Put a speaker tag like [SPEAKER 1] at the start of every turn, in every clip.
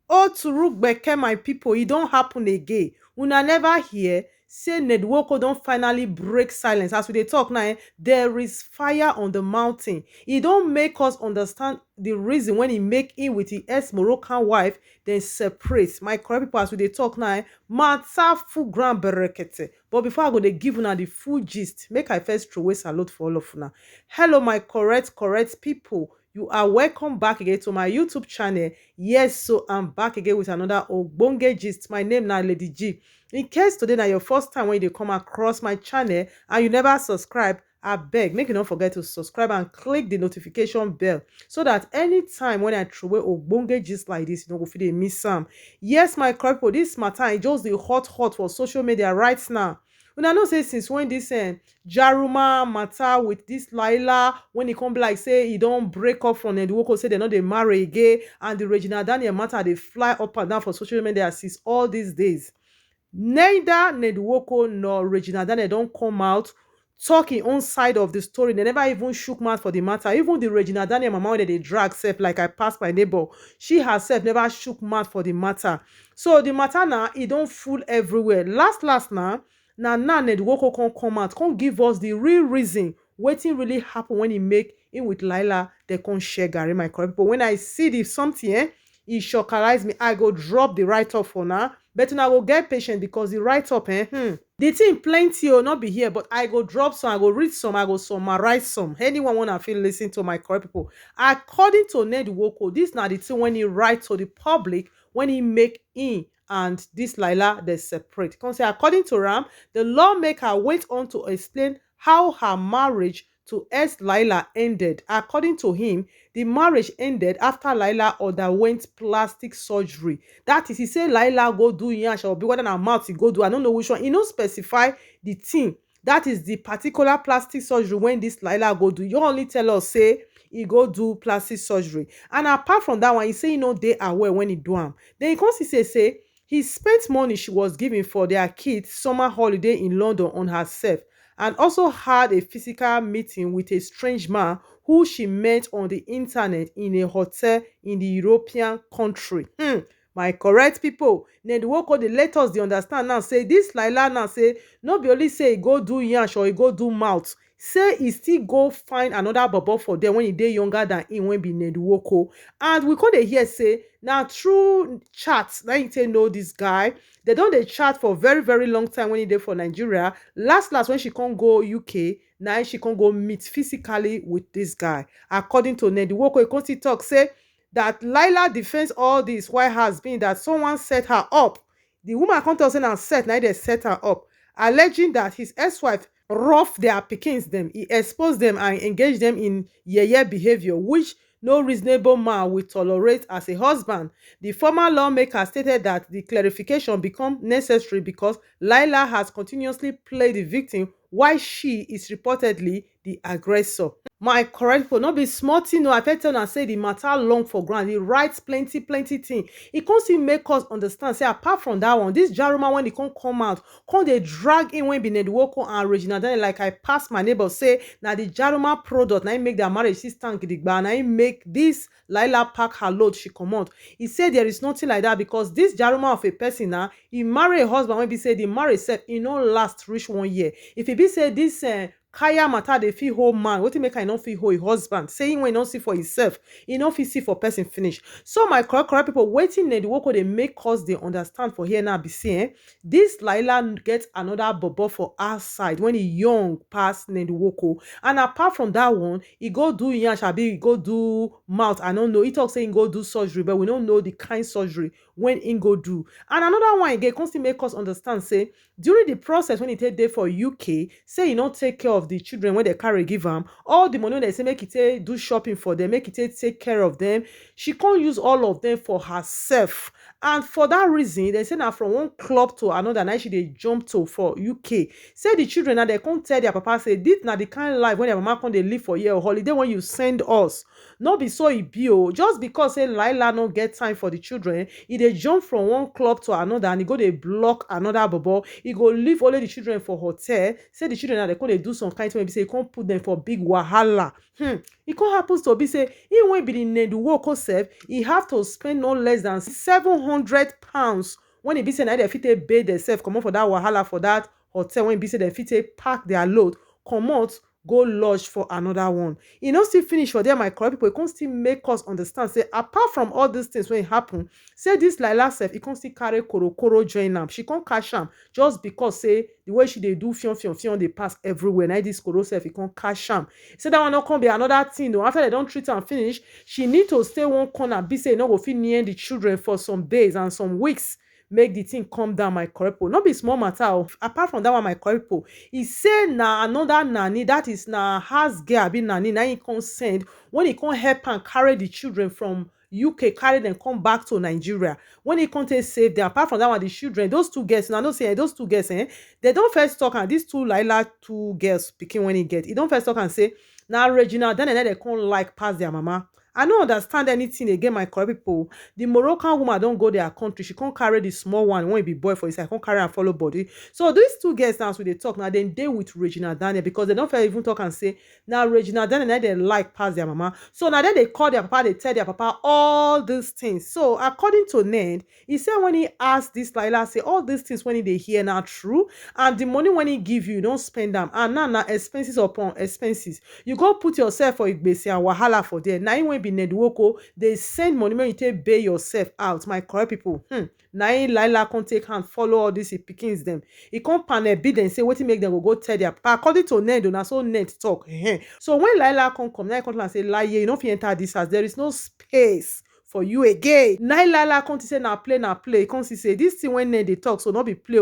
[SPEAKER 1] Oh, Turugbeke, my people, e don happen again. Una never hear say Nedwoko don finally break silence. As we dey talk now, there is fire on the mountain. E don make us understand the reason when he make in with the ex-Moroccan wife, then separate. My correct people, as we dey talk now, matter full ground berekete. But before I go dey give una the full gist, make I first throw away salute for all of una. Hello, my correct people. You are welcome back again to my YouTube channel. Yes, so I'm back again with another ogbonge gist. My name now Lady G. In case today na your first time when you come across my channel and you never subscribe, I beg make you don't forget to subscribe and click the notification bell so that anytime when I throw away ogbonge gist like this, you don't go feel they miss some. Yes, my correct people, this matter is just the hot for social media right now. Una know say since when this Jaruma matter with this Laila, when e come be like say e don break up from Nedwoko, say they no dey marry again, and the Regina Daniel matter dey fly up and down for social media since all these days. Neither Nedwoko nor Regina Daniel don come out talk im own side of the story. They never even shook mouth for the matter. Even the Regina Daniel mama wey dey drag sef, like I pass my neighbor, she herself never shook mouth for the matter. So the matter now e don full everywhere. Last now Nedwoko come out come give us the real reason wetin really happen when he make in with Laila. They come share garri, my correct people. When I see the something e shockalize me, I go drop the write-up for now, but una go get patient because the write-up the thing plenty o, not be here, but I go drop some, I go read some, I go summarize some. Anyone wanna feel listen to my correct people. According to Nedwoko, this na the thing when he write to the public when he make in and this Laila they separate. Come say according to Ram, the lawmaker went on to explain how her marriage to ex-Laila ended. According to him, the marriage ended after Laila underwent plastic surgery. That is, he say Laila go do yansh or be whether na mouth he go do. I don't know which one. He no specify the thing. That is the particular plastic surgery when this Laila go do. You only tell us say he go do plastic surgery. And apart from that one, he say he no dey aware when he do am. Then he come say he spent money she was giving for their kids' summer holiday in London on herself, and also had a physical meeting with a strange man who she met on the internet in a hotel in the European country. My correct people, Nedwoko dey let us dey understand now say this Laila now say no be only say e go do yansh or e go do mouth, say e still go find another bobo for them when e dey younger than him wey be Nedwoko. And we come dey hear say na through chat na him take know this guy. They don dey chat for very long time when e dey for Nigeria. Last when she come go UK, now she come go meet physically with this guy. According to Nedwoko, e come still talk say that Laila defends all this while has been that someone set her up. The woman come tell say na set na they set her up, alleging that his ex-wife rough their pikins them. He exposed them and engaged them in yeye behavior, which no reasonable man will tolerate as a husband. The former lawmaker stated that the clarification become necessary because Laila has continuously played the victim while she is reportedly the aggressor. My correct people, no be small thing. No, I fit tell una say the matter long for ground. He writes plenty thing. He come still make us understand say apart from that one, this Jaruma when he come out, come dey drag in when be Nedwoko and Regina Daniel, like I pass my neighbor say na the Jaruma product na him make their marriage still stand gidigba, na him make this Laila pack her load she comot. He said there is nothing like that because this Jaruma of a person now, he marry a husband when be say the marriage sef e no last reach 1 year. If e be say this Kaya matter dey fit hold man, wetin make I no fit hold a husband? Saying when he no see for himself, he no fit see for person finish. So my correct people, waiting Nedwoko dey make us dey understand for here now be say this Laila get another bobo for our side when he young pass Nedwoko. And apart from that one, he go do yansh abi he go do mouth. I don't know. He talk say he go do surgery, but we don't know the kind surgery when he go do. And another one again, constantly make us understand say during the process when he take there for UK, say he not take care of the children when they carry give am all the money when they say make it take do shopping for them, make it take care of them. She can't use all of them for herself. And for that reason, they say now from one club to another, now she dey jump to for UK. Say the children now they can't tell their papa say this now the kind of life when their mama come they live for year holiday when you send us. Not be so e be o. Just because say Laila no get time for the children, e dey jump from one club to another and he go dey block another bobo. He go leave only the children for hotel. Say the children now they come they do some some kind thing wey be say e come put them for big wahala. E come happens to be say him wey be the Nedwoko sef, e have to spend no less than £700 when e be say na dem fit take bail themselves comot for that wahala for that hotel when e be say dem fit take pack their load comot go lodge for another one. E no still finish for there, my correct people. E come still make us understand say apart from all these things wey happen, say this Laila sef, e come still carry korokoro join am. She come catch am just because say the way she dey do fion dey pass everywhere. Na this koro sef, e come catch am. Say that one no come be another thing o. After dem don treat am finish, she need to stay one corner, be say e no go fit near the children for some days and some weeks. Make the thing calm down, my correct people. No be small matter o. Apart from that one, my correct people, e say na another nanny, that is na house girl abi nanny, na him come send when he come help am carry the children from UK, carry them come back to Nigeria. When he come take save them, apart from that one, the children, those two girls, na know say those two girls, they don first talk, and these two Laila two girls pikin when he get, he don first talk and say na Regina Daniel they come like pass their mama. I no understand anything again, my correct people. The Moroccan woman don't go their country. She can't carry the small one when it be boy for his. I can't carry and follow body. So these two girls now, so they talk now. Then they with Regina Daniel because they don't even talk and say now Regina Daniel now they like pass their mama. So now then they call their papa, they tell their papa all these things. So according to Ned, he said when he asked this Laila, say all these things when they hear now true, and the money when he give you don't spend them, and now expenses upon expenses. You go put yourself for Igbesi and wahala for there. Now you will be Nedwoko, they send money when you take bail yourself out, my correct people. Now Laila can't take hand follow all these pickings them. He can't panel bid and say what make them go tell their papa. According to Ned, na so Ned talk. So when Laila come, now come and say, Lie, you don't fit enter this house. There is no space for you again. Now Laila come to say na play. Come to say this thing when Ned they talk, so not be play.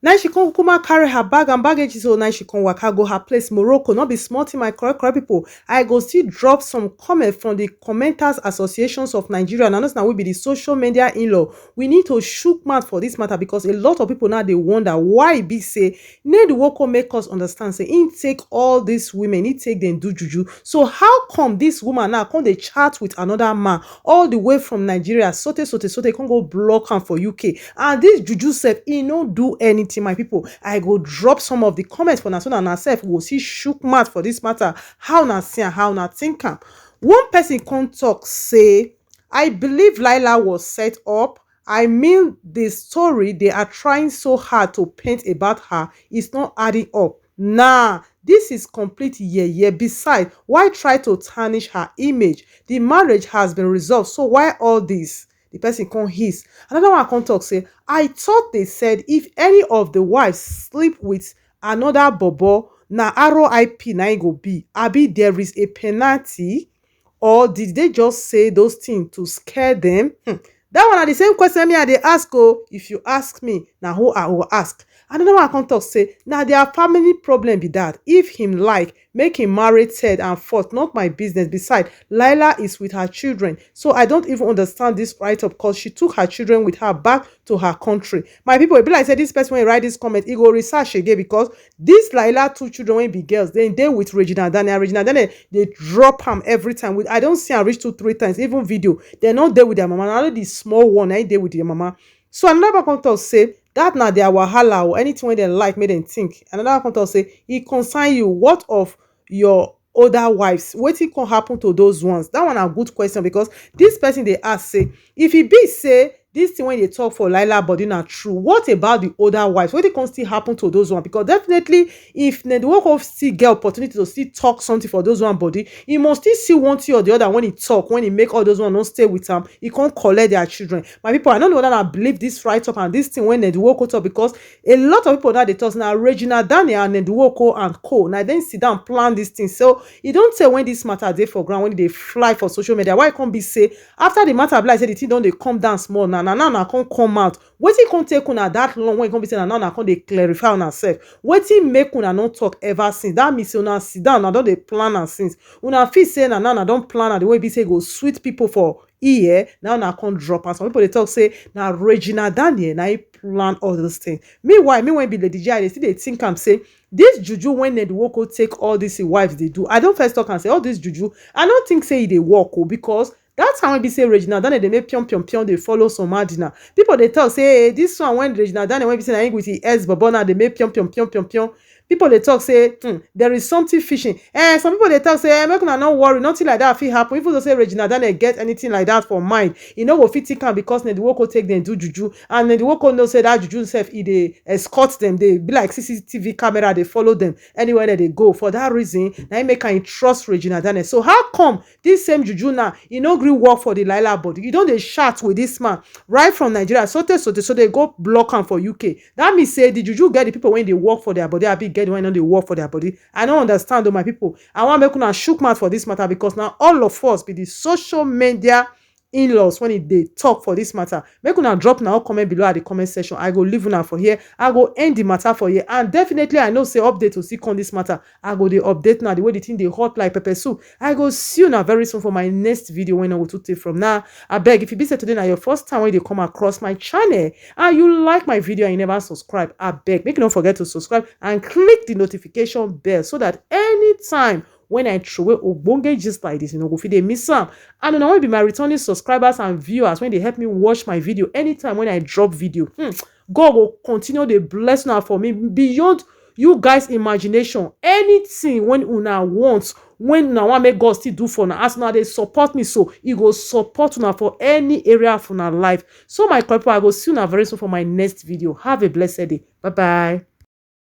[SPEAKER 1] Now she come kuma carry her bag and baggage, so now she come waka go her place Morocco. Not be smart in my correct people. I go still drop some comment from the commenters associations of Nigeria. And now we be the social media in-law. We need to shook mouth for this matter because a lot of people now they wonder why be say Nedwoko make us understand say he take all these women, he take them do juju. So how come this woman now come they chat with another man all the way from Nigeria? Sote come go block am for UK. And this juju self he no do anything. My people, I go drop some of the comments for Naso and herself. We'll see shook mouth for this matter. How na see and how na think am. One person come talk say, I believe Laila was set up. I mean, the story they are trying so hard to paint about her is not adding up. Nah, this is complete yeah. Besides, why try to tarnish her image? The marriage has been resolved, so why all this? The person can't hiss. Another one can't talk say, I thought they said if any of the wives sleep with another bobo, na RIP na go be. Abi there is a penalty, or did they just say those things to scare them? That one are the same question me they ask. Oh, if you ask me, now who I will ask. Another one can't talk say, now their family problem be that. If him like, make him marry third and fourth, not my business. Besides, Laila is with her children. So I don't even understand this write-up because she took her children with her back to her country. My people, it be like say this person when he write this comment, he go research again because this Laila two children when be girls, then they with Regina Daniel. Regina Daniel, they drop him every time. I don't see her reach 2-3 times, even video. They're not there with their mama. Now the small one, I there with their mama. So another contact say that na their wahala or anything when they like make them think. Another contact say he concern you. What of your other wives? Wetin can happen to those ones? That one a good question because this person they ask say if he be say this thing when they talk for Laila body not true, what about the other wives? What can still happen to those ones? Because definitely if Nedwoko still get opportunity to still talk something for those one body, he must still see one thing or the other when he talk, when he make all those one not stay with him, he can't collect their children. My people, I don't know whether I believe this right up and this thing when Nedwoko talk because a lot of people now they talk now Regina Daniel and Nedwoko and co. Now then sit down plan this thing. So you don't say when this matter they for ground, when they fly for social media. Why can't be say after the matter like say the thing don't they come down small now. Now can't come out. Wetin can't take una that long when you come be saying now can't they clarify on herself. Wetin make una not talk ever since. That means una sit down now don't they plan and since. Una feel say now don't plan and the way be say go sweet people for ear. Now can't drop. And some people they talk say now Regina Daniel now he plan all those things. Meanwhile, me when be Lady J, they still they think I'm say this juju when Nedwoko take all these wives they do. I don't first talk and say all this juju. I don't think say they work because that's how we be say Regina Daniel they make pion they follow some Madina. People they tell say hey, this one when Regina Daniel when be say na with the S Babona they make pion. People they talk say there is something fishing. Some people they talk say make una no worry, nothing like that fit happen. Even though say Regina Daniel get anything like that for mind, you know go fit think am because Nedwoko take them do juju, and Nedwoko know say that juju self e dey escort them. They be like CCTV camera, they follow them anywhere that they go. For that reason, now e make am trust Regina Daniel. So how come this same juju now e no gree work for the Laila body? You don dey chat with this man right from Nigeria, so they go block am for UK. That means say the juju get the people when they work for their body, abi get when they work for their body. I don't understand though, my people. I want make una shook mouth for this matter, because now all of us be the social media in-laws when they talk for this matter. Make una drop now comment below at the comment section. I go leave una for here. I go end the matter for here. And definitely I know say update to see on this matter. I go the update now the way the thing they hot like pepper soup. I go see you now very soon for my next video when I will take from now. I beg, if you be said today now your first time when you come across my channel and you like my video and you never subscribe, I beg, make you don't forget to subscribe and click the notification bell so that anytime when I throw away ogbonge gist like this, you know, go fit dey miss am. And una will be my returning subscribers and viewers when they help me watch my video anytime when I drop video. God will continue to bless now for me beyond you guys imagination. Anything when una want, when una want make God still do for una, as una they support me, so he go support una for any area of una life. So my people, I go see una very soon for my next video. Have a blessed day. Bye bye.